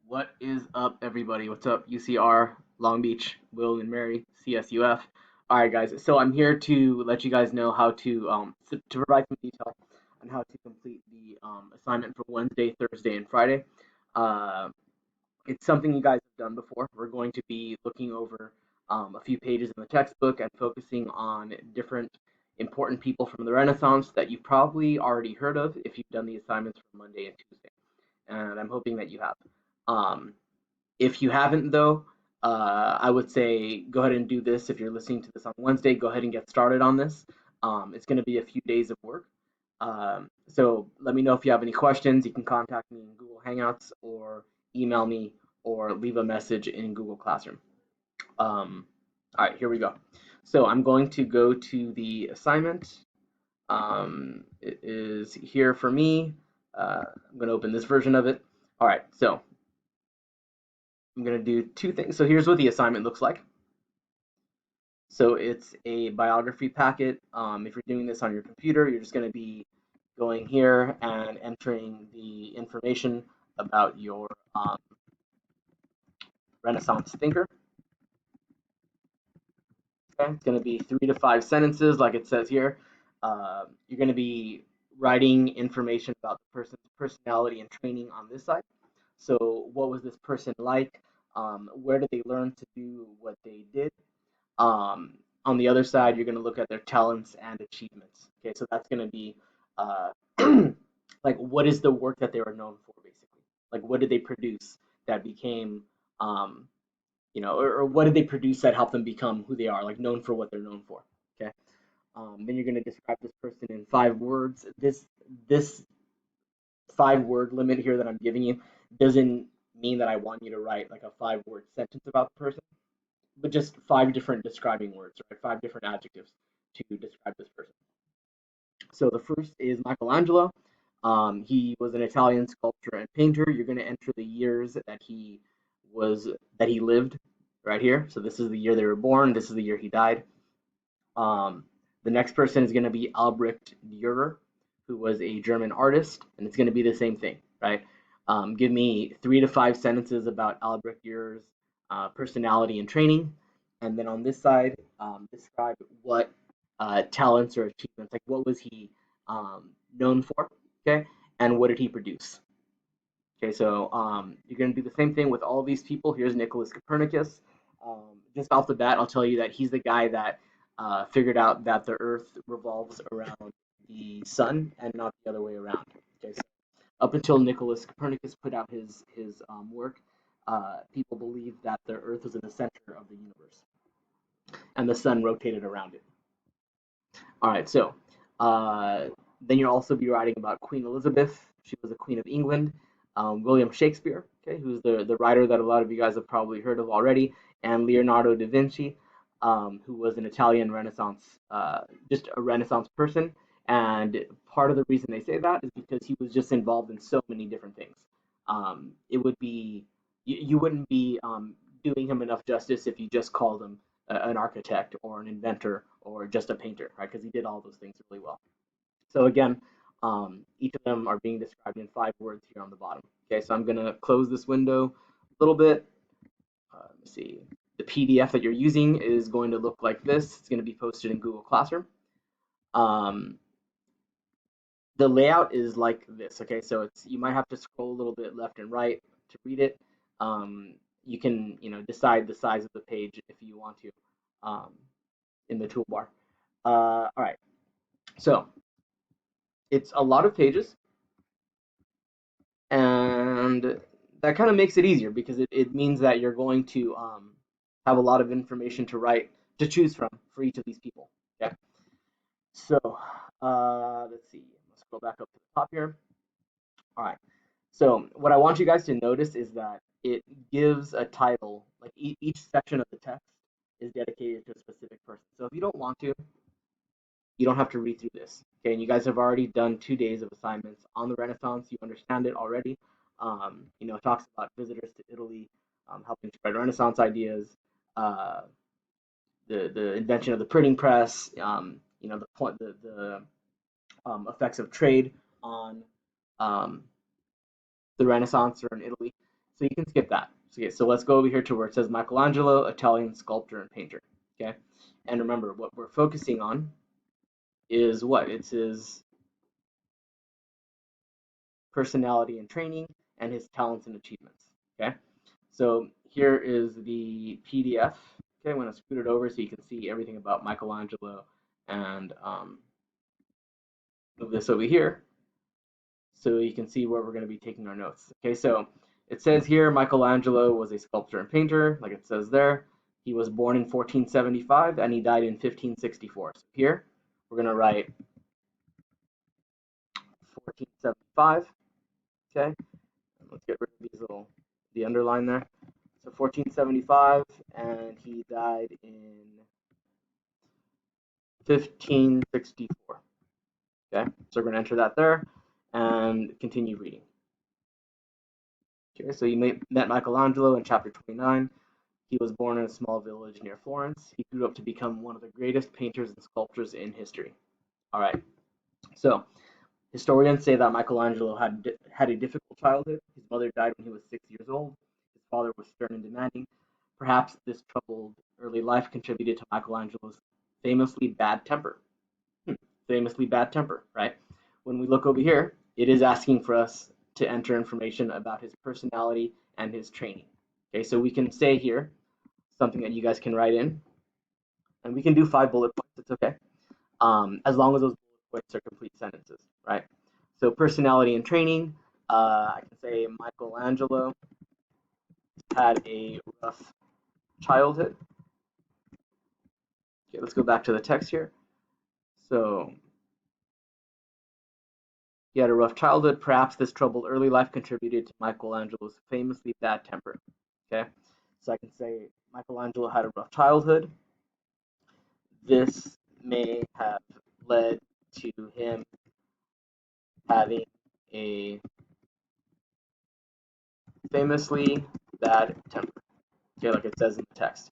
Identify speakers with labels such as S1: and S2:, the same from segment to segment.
S1: What is up, everybody? What's up, UCR, Long Beach, Will and Mary, CSUF? All right, guys. So I'm here to let you guys know how to provide some detail on how to complete the assignment for Wednesday, Thursday, and Friday. Uh, it's something you guys have done before. We're going to be looking over a few pages in the textbook and focusing on different important people from the Renaissance that you've probably already heard of if you've done the assignments for Monday and Tuesday. And I'm hoping that you have. Um, if you haven't, though, I would say go ahead and do this. If you're listening to this on Wednesday, go ahead and get started on this. It's going to be a few days of work. So let me know if you have any questions. You can contact me in Google Hangouts or email me or leave a message in Google Classroom. All right, here we go. So I'm going to go to the assignment. It is here for me. I'm going to open this version of it. All right, so I'm going to do two things. So here's what the assignment looks like. So it's a biography packet. If you're doing this on your computer, you're just going to be going here and entering the information about your Renaissance thinker. Okay, it's going to be 3 to 5 sentences, like it says here. You're going to be writing information about the person's personality and training on this side. So what was this person like? Where did they learn to do what they did? On the other side, you're going to look at their talents and achievements. Okay, so that's going to be uh, like what is the work that they were known for, basically. Like what did they produce that became, or what did they produce that helped them become who they are, like known for what they're known for. Okay. Then you're going to describe this person in 5 words. This 5 word limit here that I'm giving you doesn't mean that I want you to write like a 5 word sentence about the person, but just 5 different describing words, right? 5 different adjectives to describe this person. So the first is Michelangelo. He was an Italian sculptor and painter. You're going to enter the years that he lived right here. So this is the year they were born. This is the year he died. Um, the next person is going to be Albrecht Dürer, who was a German artist, and it's going to be the same thing, right? Give me 3 to 5 sentences about Albrecht Dürer's personality and training, and then on this side, describe what talents or achievements, like what was he known for, okay, and what did he produce. Okay, so you're going to do the same thing with all these people. Here's Nicholas Copernicus. Just off the bat, I'll tell you that he's the guy that figured out that the Earth revolves around the sun and not the other way around. Okay, so up until Nicholas Copernicus put out his work, people believed that the Earth was in the center of the universe and the sun rotated around it. All right, so then you'll also be writing about Queen Elizabeth. She was a Queen of England. William Shakespeare, okay, who's the writer that a lot of you guys have probably heard of already, and Leonardo da Vinci, who was an Italian Renaissance, just a Renaissance person. And part of the reason they say that is because he was just involved in so many different things. It would be you wouldn't be doing him enough justice if you just called him an architect or an inventor or just a painter, right? Because he did all those things really well. So again, each of them are being described in 5 words here on the bottom. Okay, so I'm going to close this window a little bit. Let's see. The PDF that you're using is going to look like this. It's going to be posted in Google Classroom. The layout is like this. Okay, so you might have to scroll a little bit left and right to read it. You can decide the size of the page if you want to in the toolbar. All right, so it's a lot of pages, and that kind of makes it easier because it means that you're going to have a lot of information to choose from for each of these people. Okay, so let's see. Let's go back up to the top here. All right. So what I want you guys to notice is that it gives a title, like each section of the text is dedicated to a specific person. So if you don't want to, you don't have to read through this. Okay, and you guys have already done 2 days of assignments on the Renaissance. You understand it already. It talks about visitors to Italy, helping spread Renaissance ideas, uh, the invention of the printing press, the point, the effects of trade on um, the Renaissance or in Italy. So you can skip that. So let's go over here to where it says Michelangelo, Italian sculptor and painter. Okay, and remember what we're focusing on is what? It's his personality and training and his talents and achievements. Okay, so here is the PDF. Okay, I'm going to scoot it over so you can see everything about Michelangelo and move this over here so you can see where we're going to be taking our notes. Okay, so it says here Michelangelo was a sculptor and painter, like it says there. He was born in 1475 and he died in 1564. So here we're going to write 1475. Okay, let's get rid of these the underline there. So 1475, and he died in 1564. Okay, so we're going to enter that there and continue reading. Okay, so you met Michelangelo in chapter 29. He was born in a small village near Florence. He grew up to become one of the greatest painters and sculptors in history. All right, so historians say that Michelangelo had a difficult childhood. His mother died when he was 6 years old. His father was stern and demanding. Perhaps this troubled early life contributed to Michelangelo's famously bad temper. Famously bad temper, right? When we look over here, it is asking for us to enter information about his personality and his training. Okay, so we can say here something that you guys can write in, and we can do 5 bullet points. It's okay, as long as those bullet points are complete sentences, right? So personality and training. I can say Michelangelo had a rough childhood. Okay, let's go back to the text here. So he had a rough childhood. Perhaps this troubled early life contributed to Michelangelo's famously bad temper. Okay, so I can say Michelangelo had a rough childhood. This may have led to him having a famously bad temper. Okay, like it says in the text.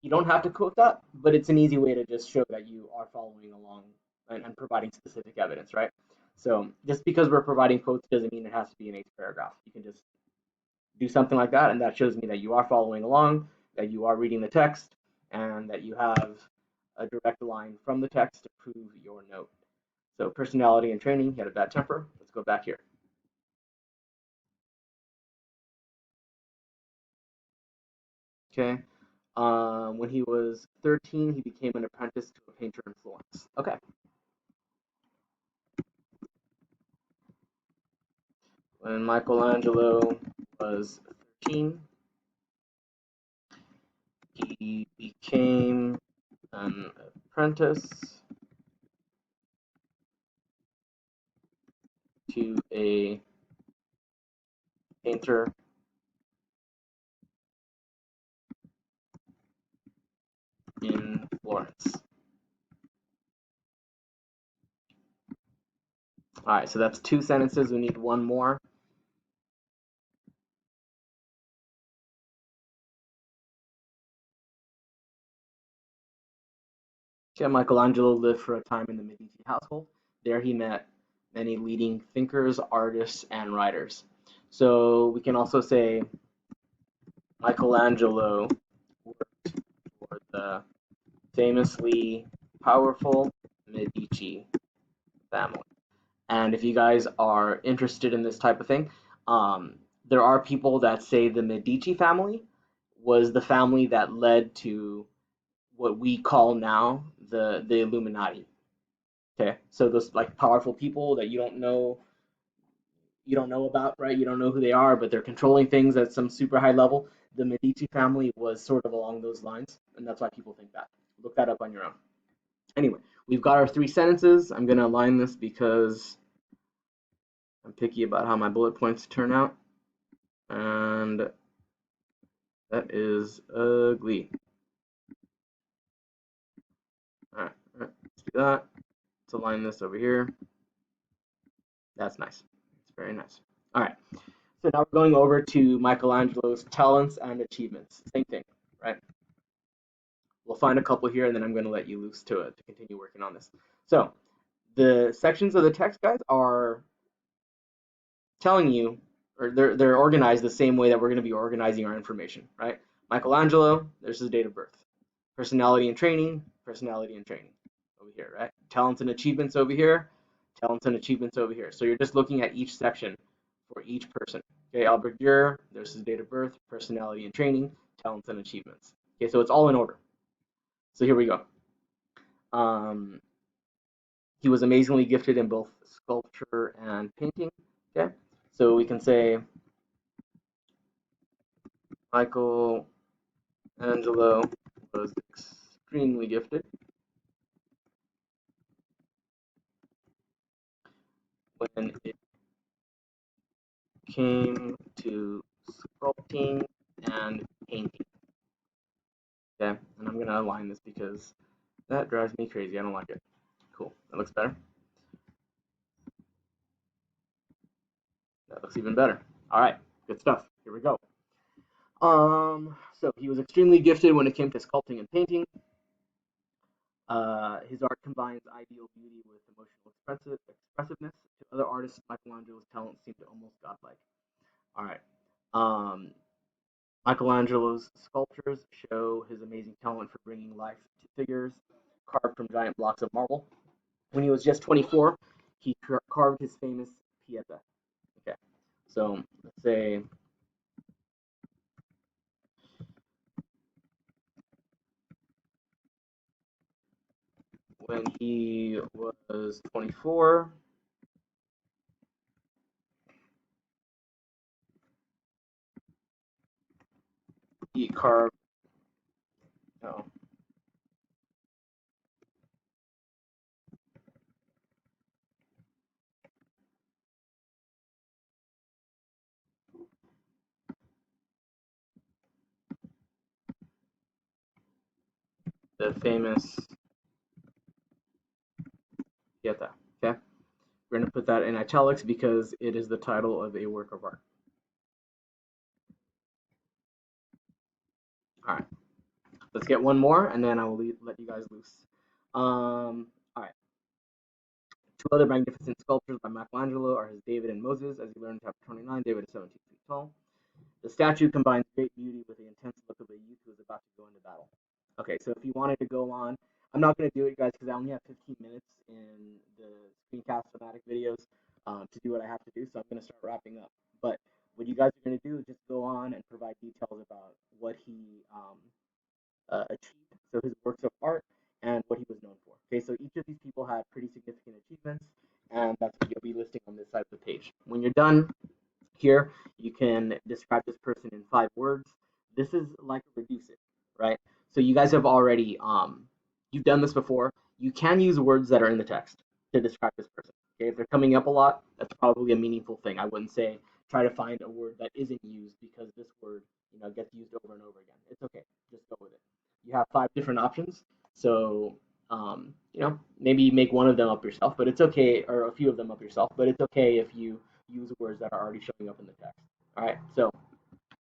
S1: You don't have to quote that, but it's an easy way to just show that you are following along and providing specific evidence, right? So just because we're providing quotes doesn't mean it has to be an 8th paragraph. You can just do something like that, and that shows me that you are following along, that you are reading the text, and that you have a direct line from the text to prove your note. So personality and training, he had a bad temper. Let's go back here. Okay. When he was 13, he became an apprentice to a painter in Florence. Okay. When Michelangelo was 13, he became an apprentice to a painter in Florence. All right, so that's 2 sentences. We need 1 more. Okay, Michelangelo lived for a time in the Medici household. There he met many leading thinkers, artists, and writers. So we can also say Michelangelo worked for the famously powerful Medici family. And if you guys are interested in this type of thing, there are people that say the Medici family was the family that led to what we call now the Illuminati. Okay, so those like powerful people that you don't know about, right? You don't know who they are, but they're controlling things at some super high level. The Medici family was sort of along those lines, and that's why people think that. Look that up on your own. Anyway, we've got our 3 sentences. I'm going to align this because I'm picky about how my bullet points turn out, and that is ugly. All right, let's do that. Let's align this over here. That's nice. It's very nice. All right. So now we're going over to Michelangelo's talents and achievements. Same thing, right? We'll find a couple here, and then I'm going to let you loose to continue working on this. So the sections of the text, guys, are telling you or they're organized the same way that we're going to be organizing our information, right? Michelangelo, there's his date of birth. Personality and training, personality and training over here, right? Talents and achievements over here, talents and achievements over here. So you're just looking at each section for each person. Okay, Albert Dürer, there's his date of birth, personality and training, talents and achievements. Okay, so it's all in order. So here we go. Um, he was amazingly gifted in both sculpture and painting. Okay, so we can say Michelangelo was extremely gifted when it came to sculpting and painting. Okay, and I'm going to align this because that drives me crazy. I don't like it. Cool, that looks better. That looks even better. All right, good stuff. Here we go. So he was extremely gifted when it came to sculpting and painting. His art combines ideal beauty with emotional expressiveness. To other artists, Michelangelo's talents seemed almost godlike. All right. Um, Michelangelo's sculptures show his amazing talent for bringing life to figures carved from giant blocks of marble. When he was just 24, he carved his famous Pieta. Okay, so let's say when he was 24, he carved no, the famous Pieta. Okay, we're going to put that in italics because it is the title of a work of art. All right, let's get one more, and then I will let you guys loose. All right. Two other magnificent sculptures by Michelangelo are his David and Moses. As you learn in chapter 29, David is 17 feet tall. The statue combines great beauty with the intense look of a youth who is about to go into battle. Okay, so if you wanted to go on, I'm not going to do it, guys, because I only have 15 minutes in the screencast thematic videos to do what I have to do, so I'm going to start wrapping up. But what you guys are going to do is just go on and provide details about what he achieved, so his works of art, and what he was known for. Okay, so each of these people had pretty significant achievements, and that's what you'll be listing on this side of the page. When you're done, here, you can describe this person in 5 words. This is like a reduce it, right? So you guys have already, you've done this before. You can use words that are in the text to describe this person. Okay, if they're coming up a lot, that's probably a meaningful thing. I wouldn't say try to find a word that isn't used because this word, gets used over and over again. It's okay. Just go with it. You have 5 different options. So, maybe make one of them up yourself, but it's okay, or a few of them up yourself, but it's okay if you use words that are already showing up in the text. All right, so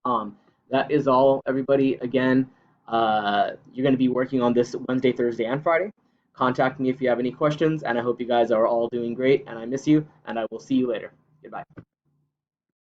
S1: um, that is all, everybody. Again, you're going to be working on this Wednesday, Thursday, and Friday. Contact me if you have any questions, and I hope you guys are all doing great, and I miss you, and I will see you later. Goodbye.